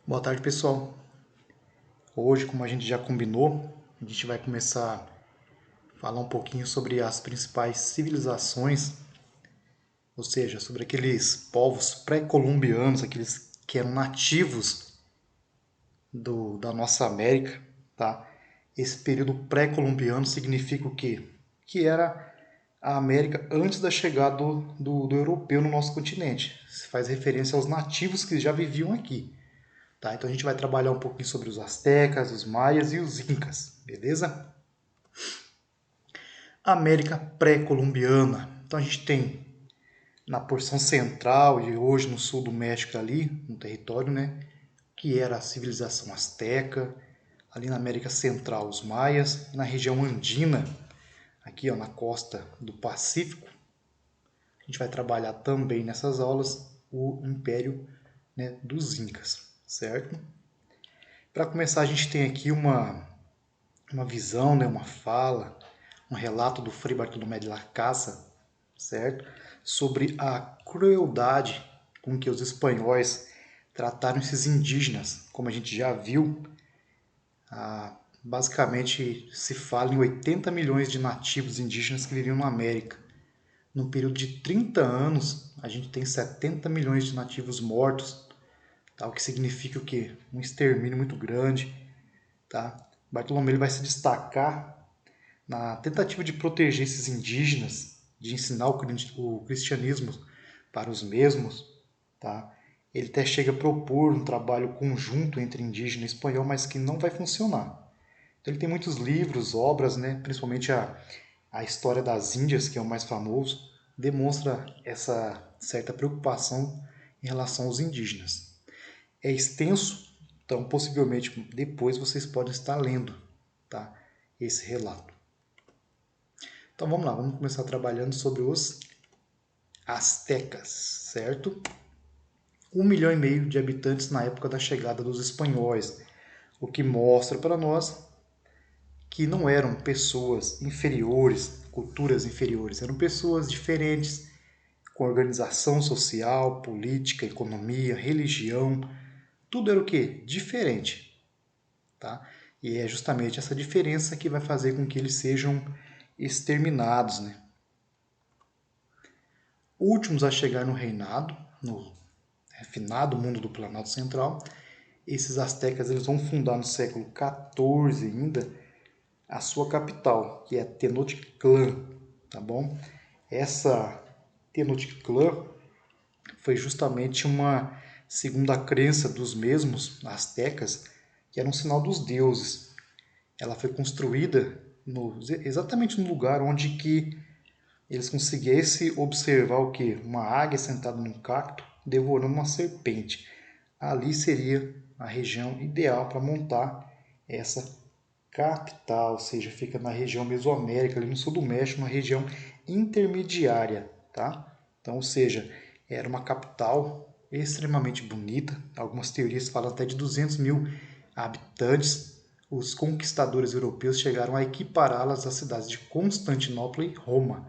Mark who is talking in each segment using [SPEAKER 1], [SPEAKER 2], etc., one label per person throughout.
[SPEAKER 1] Boa tarde, pessoal. Hoje, como a gente já combinou, a gente vai começar a falar um pouquinho sobre as principais civilizações, ou seja, sobre aqueles povos pré-colombianos, aqueles que eram nativos da nossa América, tá? Esse período pré-colombiano significa o quê? Que era a América antes da chegada do europeu no nosso continente. Se faz referência aos nativos que já viviam aqui. Tá? Então a gente vai trabalhar um pouquinho sobre os astecas, os maias e os incas, beleza? América pré-colombiana. Então a gente tem na porção central e hoje no sul do México ali, no território, né, que era a civilização asteca, ali na América Central os maias, na região andina, aqui ó, na costa do Pacífico, a gente vai trabalhar também nessas aulas o Império, né, dos Incas, certo? Para começar a gente tem aqui uma visão, né, uma fala, um relato do Frei Bartolomé de Las Casas, certo? Sobre a crueldade com que os espanhóis trataram esses indígenas. Como a gente já viu, basicamente se fala em 80 milhões de nativos indígenas que viviam na América. Num período de 30 anos, a gente tem 70 milhões de nativos mortos, tá? O que significa o quê? Um extermínio muito grande. Tá? Bartolomé ele vai se destacar na tentativa de proteger esses indígenas, de ensinar o cristianismo para os mesmos. Tá? Ele até chega a propor um trabalho conjunto entre indígena e espanhol, mas que não vai funcionar. Então, ele tem muitos livros, obras, né? Principalmente a História das Índias, que é o mais famoso, demonstra essa certa preocupação em relação aos indígenas. É extenso, então possivelmente depois vocês podem estar lendo, tá, esse relato. Então vamos lá, vamos começar trabalhando sobre os astecas, certo? 1,5 milhão de habitantes na época da chegada dos espanhóis, o que mostra para nós que não eram pessoas inferiores, culturas inferiores, eram pessoas diferentes, com organização social, política, economia, religião, tudo era o quê? Diferente. Tá? E é justamente essa diferença que vai fazer com que eles sejam exterminados. Né? Últimos a chegar no reinado, no refinado mundo do Planalto Central, esses astecas eles vão fundar no século XIV ainda a sua capital, que é Tenochtitlan. Tá bom? Essa Tenochtitlan foi justamente uma, segundo a crença dos mesmos astecas, que era um sinal dos deuses. Ela foi construída exatamente no lugar onde que eles conseguissem observar o que? Uma águia sentada num cacto devorando uma serpente. Ali seria a região ideal para montar essa capital, ou seja, fica na região Mesoamérica, ali no sul do México, uma região intermediária, tá? Então, ou seja, era uma capital extremamente bonita. Algumas teorias falam até de 200 mil habitantes. Os conquistadores europeus chegaram a equipará-las às cidades de Constantinopla e Roma,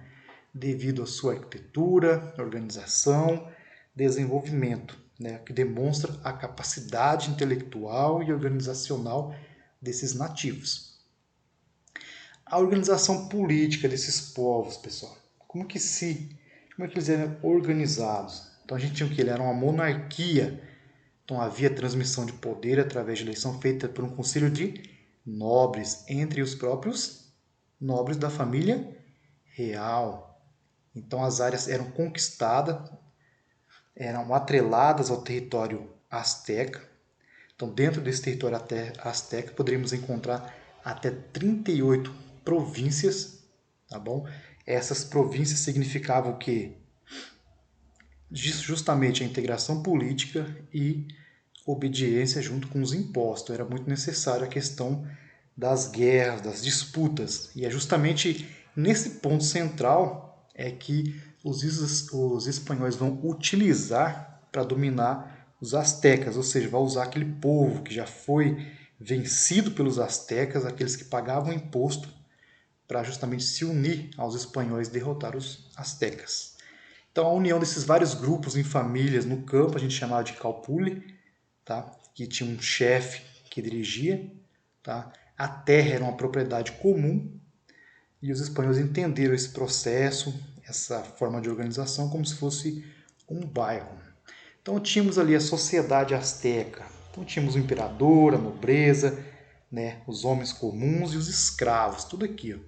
[SPEAKER 1] devido à sua arquitetura, organização, desenvolvimento, né, que demonstra a capacidade intelectual e organizacional desses nativos. A organização política desses povos, pessoal, como que eles eram organizados? Então a gente tinha o que? Ele era uma monarquia, então havia transmissão de poder através de eleição feita por um conselho de nobres, entre os próprios nobres da família real. Então as áreas eram conquistadas, eram atreladas ao território asteca. Então dentro desse território asteca poderíamos encontrar até 38 províncias, tá bom? Essas províncias significavam o quê? Justamente a integração política e obediência junto com os impostos. Era muito necessário a questão das guerras, das disputas. E é justamente nesse ponto central é que os espanhóis vão utilizar para dominar os astecas, ou seja, vai usar aquele povo que já foi vencido pelos astecas, aqueles que pagavam imposto, para justamente se unir aos espanhóis e derrotar os astecas. Então a união desses vários grupos em famílias no campo a gente chamava de calpule, tá? Que tinha um chefe que dirigia, tá? A terra era uma propriedade comum e os espanhóis entenderam esse processo, essa forma de organização como se fosse um bairro. Então tínhamos ali a sociedade asteca. Então tínhamos o imperador, a nobreza, né, os homens comuns e os escravos, tudo aqui. Ó.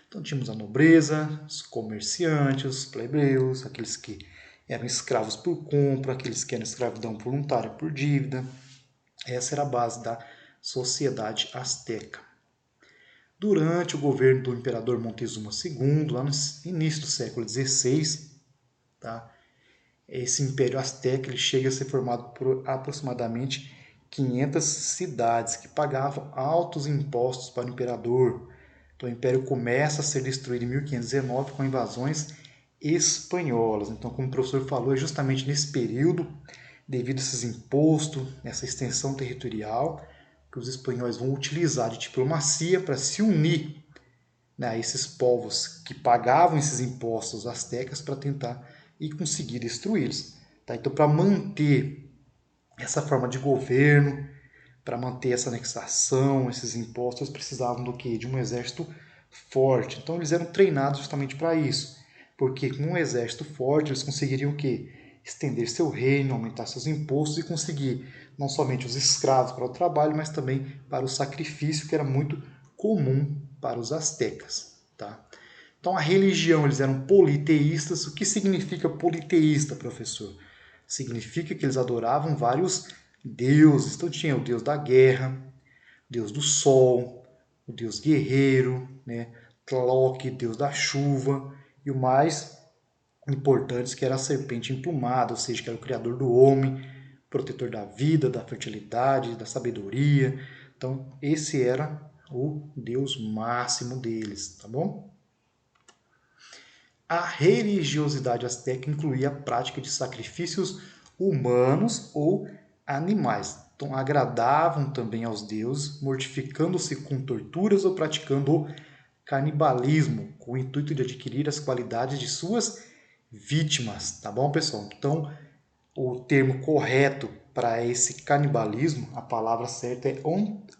[SPEAKER 1] Então tínhamos a nobreza, os comerciantes, os plebeus, aqueles que eram escravos por compra, aqueles que eram escravidão voluntária por dívida. Essa era a base da sociedade asteca. Durante o governo do imperador Montezuma II, lá no início do século XVI, tá? Esse Império Azteca ele chega a ser formado por aproximadamente 500 cidades que pagavam altos impostos para o imperador. Então o Império começa a ser destruído em 1519 com invasões espanholas. Então, como o professor falou, é justamente nesse período, devido a esses impostos, essa extensão territorial, que os espanhóis vão utilizar de diplomacia para se unir, né, a esses povos que pagavam esses impostos astecas para tentar e conseguir destruí-los. Tá? Então, para manter essa forma de governo, para manter essa anexação, esses impostos, eles precisavam do quê? De um exército forte. Então, eles eram treinados justamente para isso. Porque com um exército forte, eles conseguiriam o quê? Estender seu reino, aumentar seus impostos e conseguir não somente os escravos para o trabalho, mas também para o sacrifício, que era muito comum para os astecas. Tá? Então, a religião, eles eram politeístas. O que significa politeísta, professor? Significa que eles adoravam vários deuses. Então, tinha o deus da guerra, o deus do sol, o deus guerreiro, né? Tlaloc, deus da chuva, e o mais importante, que era a serpente emplumada, ou seja, que era o criador do homem, protetor da vida, da fertilidade, da sabedoria. Então, esse era o deus máximo deles, tá bom? A religiosidade asteca incluía a prática de sacrifícios humanos ou animais. Então, agradavam também aos deuses, mortificando-se com torturas ou praticando o canibalismo, com o intuito de adquirir as qualidades de suas vítimas. Tá bom, pessoal? Então, o termo correto para esse canibalismo, a palavra certa é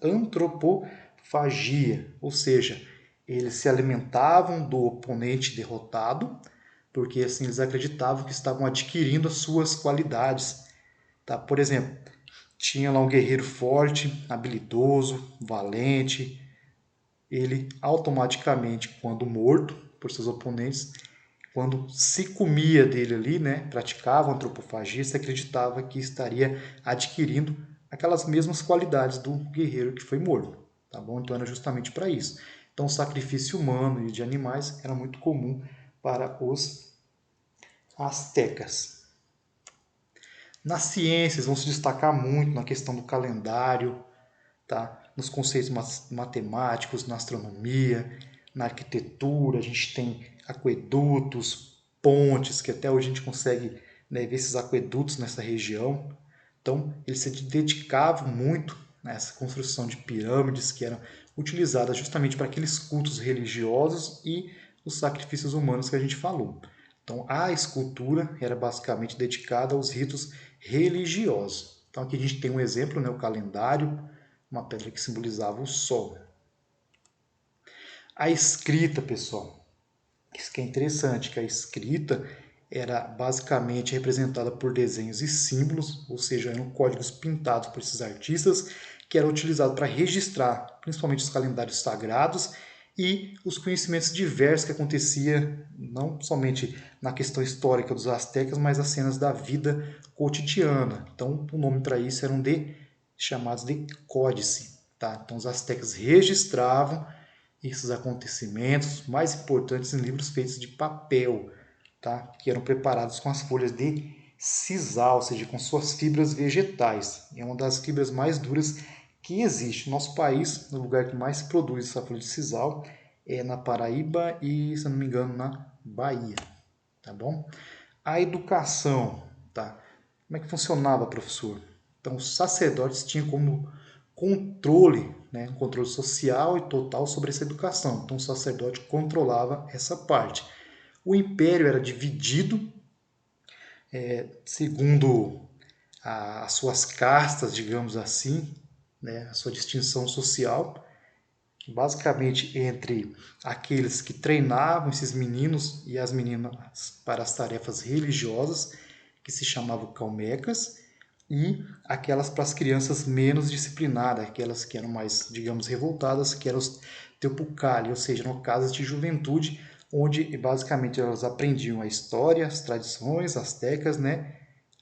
[SPEAKER 1] antropofagia, ou seja, eles se alimentavam do oponente derrotado, porque assim eles acreditavam que estavam adquirindo as suas qualidades. Tá? Por exemplo, tinha lá um guerreiro forte, habilidoso, valente, ele automaticamente, quando morto por seus oponentes, quando se comia dele ali, né, praticava antropofagia, se acreditava que estaria adquirindo aquelas mesmas qualidades do guerreiro que foi morto, tá bom? Então era justamente para isso. Então o sacrifício humano e de animais era muito comum para os astecas. Nas ciências vão se destacar muito na questão do calendário, tá? Nos conceitos matemáticos, na astronomia, na arquitetura, a gente tem aquedutos, pontes, que até hoje a gente consegue, né, ver esses aquedutos nessa região. Então, eles se dedicavam muito nessa construção de pirâmides que eram utilizadas justamente para aqueles cultos religiosos e os sacrifícios humanos que a gente falou. Então, a escultura era basicamente dedicada aos ritos religiosos. Então, aqui a gente tem um exemplo, né, o calendário, uma pedra que simbolizava o sol. A escrita, pessoal, isso que é interessante, que a escrita era basicamente representada por desenhos e símbolos, ou seja, eram códigos pintados por esses artistas, que eram utilizados para registrar principalmente os calendários sagrados e os conhecimentos diversos que acontecia não somente na questão histórica dos astecas, mas as cenas da vida cotidiana. Então, o nome para isso eram chamados de códice. Tá? Então, os astecas registravam esses acontecimentos mais importantes em livros feitos de papel, tá? Que eram preparados com as folhas de sisal, ou seja, com suas fibras vegetais. É uma das fibras mais duras que existe. No nosso país, no lugar que mais se produz essa folha de sisal é na Paraíba e, se não me engano, na Bahia. Tá bom? A educação, tá? Como é que funcionava, professor? Então, os sacerdotes tinham como controle, né, um controle social e total sobre essa educação. Então, o sacerdote controlava essa parte. O império era dividido segundo as suas castas, digamos assim, né, a sua distinção social, basicamente entre aqueles que treinavam esses meninos e as meninas para as tarefas religiosas, que se chamavam calmecas, e aquelas para as crianças menos disciplinadas, aquelas que eram mais, digamos, revoltadas, que eram os teupucali, ou seja, eram casas de juventude, onde basicamente elas aprendiam a história, as tradições astecas, né,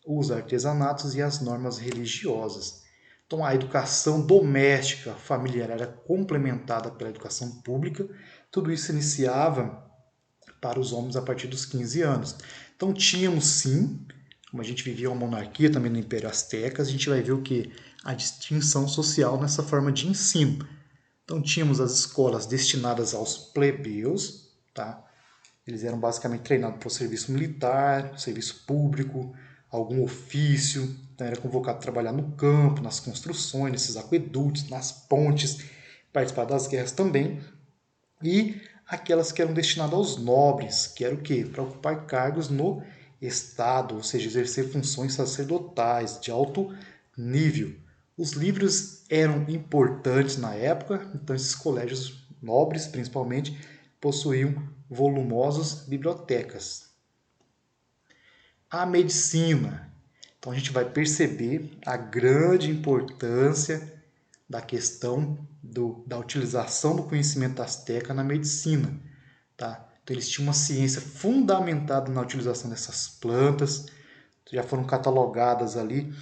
[SPEAKER 1] os artesanatos e as normas religiosas. Então, a educação doméstica familiar era complementada pela educação pública. Tudo isso iniciava para os homens a partir dos 15 anos. Então, tínhamos sim, como a gente vivia uma monarquia também no Império Azteca, a gente vai ver o que? A distinção social nessa forma de ensino. Então, tínhamos as escolas destinadas aos plebeus, tá? Eles eram basicamente treinados para o serviço militar, serviço público, algum ofício, então era convocado a trabalhar no campo, nas construções, nesses aquedutos, nas pontes, participar das guerras também. E aquelas que eram destinadas aos nobres, que era o quê? Para ocupar cargos no Estado, ou seja, exercer funções sacerdotais de alto nível. Os livros eram importantes na época, então esses colégios nobres, principalmente, possuíam volumosas bibliotecas. A medicina. Então a gente vai perceber a grande importância da questão da utilização do conhecimento asteca na medicina. Tá? Então eles tinham uma ciência fundamentada na utilização dessas plantas, já foram catalogadas ali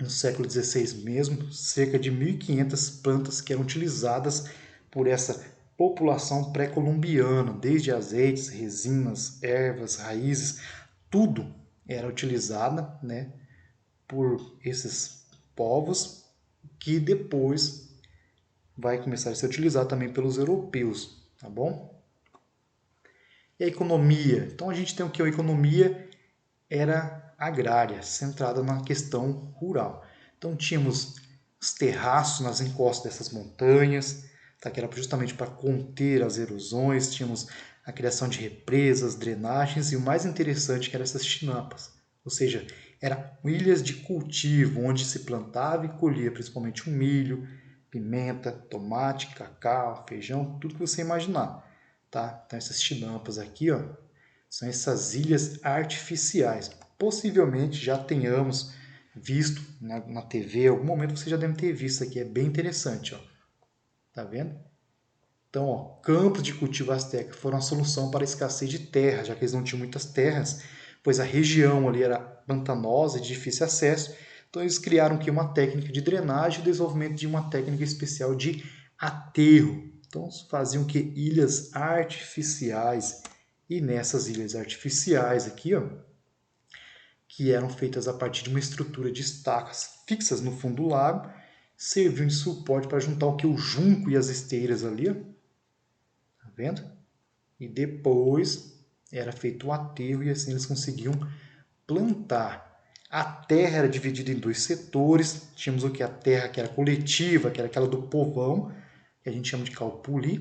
[SPEAKER 1] no século XVI mesmo, cerca de 1.500 plantas que eram utilizadas por essa população pré-colombiana, desde azeites, resinas, ervas, raízes, tudo era utilizado, né, por esses povos, que depois vai começar a ser utilizado também pelos europeus, tá bom? E a economia? Então a gente tem o que? A economia era agrária, centrada na questão rural. Então tínhamos os terraços nas encostas dessas montanhas, tá? Que era justamente para conter as erosões, tínhamos a criação de represas, drenagens e o mais interessante que eram essas chinampas, ou seja, eram ilhas de cultivo onde se plantava e colhia principalmente o milho, pimenta, tomate, cacau, feijão, tudo que você imaginar. Tá? Então essas chinampas aqui, ó, são essas ilhas artificiais. Possivelmente já tenhamos visto na TV, em algum momento você já deve ter visto aqui, é bem interessante, ó. Tá vendo? Então, ó, campos de cultivo asteca foram a solução para a escassez de terra, já que eles não tinham muitas terras, pois a região ali era pantanosa e de difícil acesso. Então, eles criaram aqui uma técnica de drenagem e desenvolvimento de uma técnica especial de aterro. Então, faziam que ilhas artificiais, e nessas ilhas artificiais aqui, ó, que eram feitas a partir de uma estrutura de estacas fixas no fundo do lago, serviam de suporte para juntar o que? O junco e as esteiras ali, ó. Tá vendo? E depois era feito o aterro e assim eles conseguiam plantar. A terra era dividida em dois setores. Tínhamos o que? A terra que era coletiva, que era aquela do povão, que a gente chama de calpuli,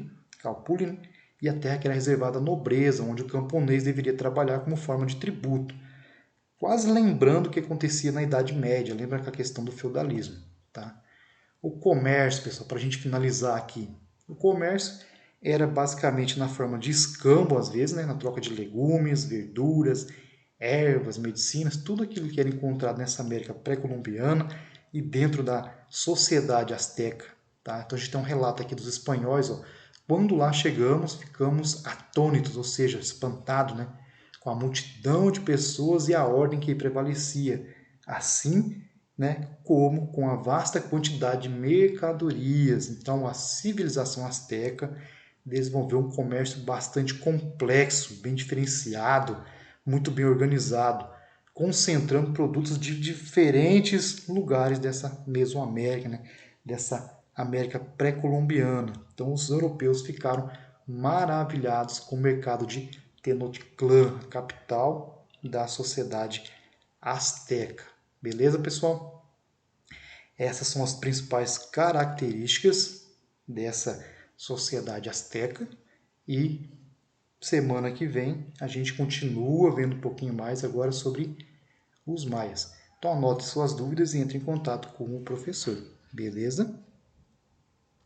[SPEAKER 1] né? E a terra que era reservada à nobreza, onde o camponês deveria trabalhar como forma de tributo. Quase lembrando o que acontecia na Idade Média, lembra com a questão do feudalismo. Tá? O comércio, pessoal, para a gente finalizar aqui. O comércio era basicamente na forma de escambo, às vezes, né? Na troca de legumes, verduras, ervas, medicinas, tudo aquilo que era encontrado nessa América pré-colombiana e dentro da sociedade asteca. Tá? Então a gente tem um relato aqui dos espanhóis. Ó. Quando lá chegamos, ficamos atônitos, ou seja, espantados, né? Com a multidão de pessoas e a ordem que prevalecia. Assim, né, como com a vasta quantidade de mercadorias. Então, a civilização asteca desenvolveu um comércio bastante complexo, bem diferenciado, muito bem organizado, concentrando produtos de diferentes lugares dessa Mesoamérica, né, dessa América pré-colombiana. Então, os europeus ficaram maravilhados com o mercado de Tenochtitlan, capital da sociedade asteca. Beleza, pessoal? Essas são as principais características dessa sociedade asteca e semana que vem a gente continua vendo um pouquinho mais agora sobre os maias. Então anote suas dúvidas e entre em contato com o professor, beleza?